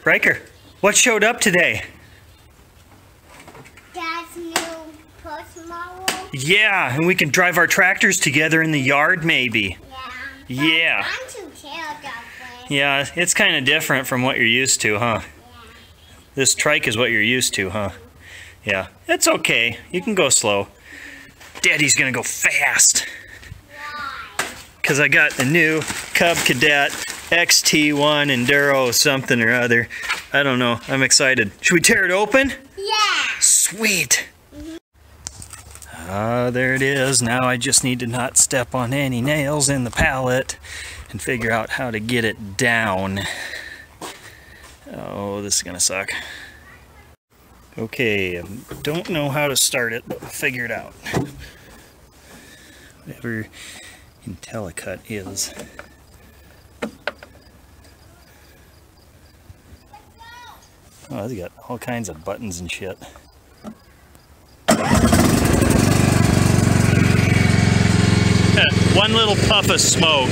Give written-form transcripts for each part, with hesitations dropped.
Riker, what showed up today? Dad's new push mower. Yeah, and we can drive our tractors together in the yard maybe. Yeah. I'm too scared of that. Yeah, it's kind of different from what you're used to, huh? Yeah. This trike is what you're used to, huh? Yeah, it's okay. You can go slow. Daddy's gonna go fast. Why? Because I got the new Cub Cadet XT1 Enduro something or other. I don't know. I'm excited. Should we tear it open? Yeah. Sweet. There it is. Now I just need to not step on any nails in the pallet and figure out how to get it down. Oh, this is gonna suck. Okay, I don't know how to start it, but we'll figure it out. Whatever IntelliCut is. Oh, it's got all kinds of buttons and shit. One little puff of smoke.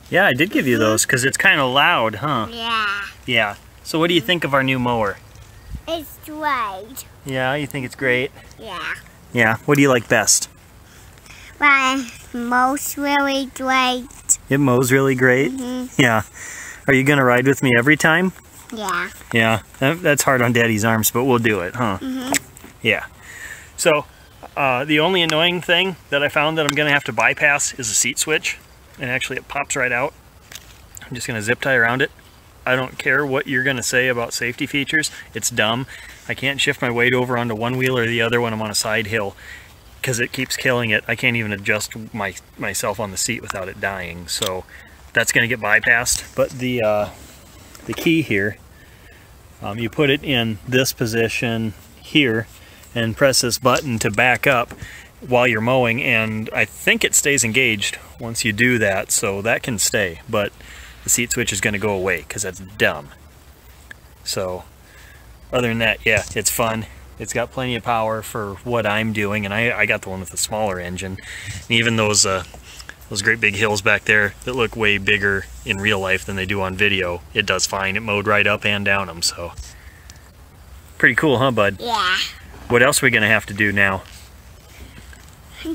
Yeah, I did give you those because it's kind of loud, huh? Yeah. Yeah. So what do you think of our new mower? It's great. Yeah, you think it's great? Yeah. Yeah. What do you like best? Well, mows really great. It mows really great? Yeah. Are you going to ride with me every time? Yeah. Yeah. That's hard on Daddy's arms, but we'll do it, huh? Yeah. So, the only annoying thing that I found that I'm going to have to bypass is a seat switch. And actually it pops right out. I'm just going to zip tie around it. I don't care what you're going to say about safety features. It's dumb. I can't shift my weight over onto one wheel or the other when I'm on a side hill because it keeps killing it. I can't even adjust myself on the seat without it dying. So that's going to get bypassed. But the key here, you put it in this position here and press this button to back up while you're mowing, and I think it stays engaged once you do that, so that can stay, but the seat switch is going to go away because that's dumb. So other than that, yeah, it's fun. It's got plenty of power for what I'm doing, and I got the one with the smaller engine. And even those great big hills back there that look way bigger in real life than they do on video, it does fine. It mowed right up and down them, so pretty cool, huh, bud? Yeah. What else are we going to have to do now?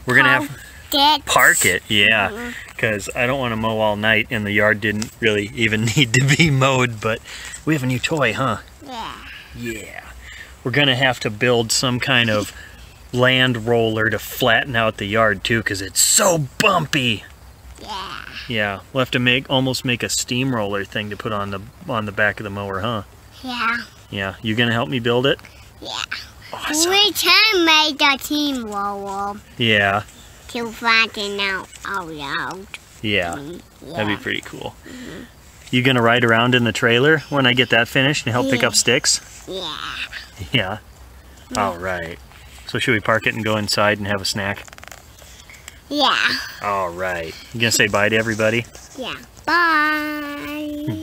We're going to have to park it, yeah, because I don't want to mow all night, and the yard didn't really even need to be mowed, but we have a new toy, huh? Yeah. Yeah. We're going to have to build some kind of land roller to flatten out the yard, too, because it's so bumpy. Yeah. Yeah, we'll have to almost make a steamroller thing to put on the back of the mower, huh? Yeah. Yeah. You going to help me build it? Yeah. Awesome. We can make a team roller. Yeah. To flatten out our yard. Yeah. That'd be pretty cool. You gonna ride around in the trailer when I get that finished and help pick up sticks? Yeah. Yeah. All right. So should we park it and go inside and have a snack? Yeah. All right. You gonna say bye to everybody? Yeah. Bye.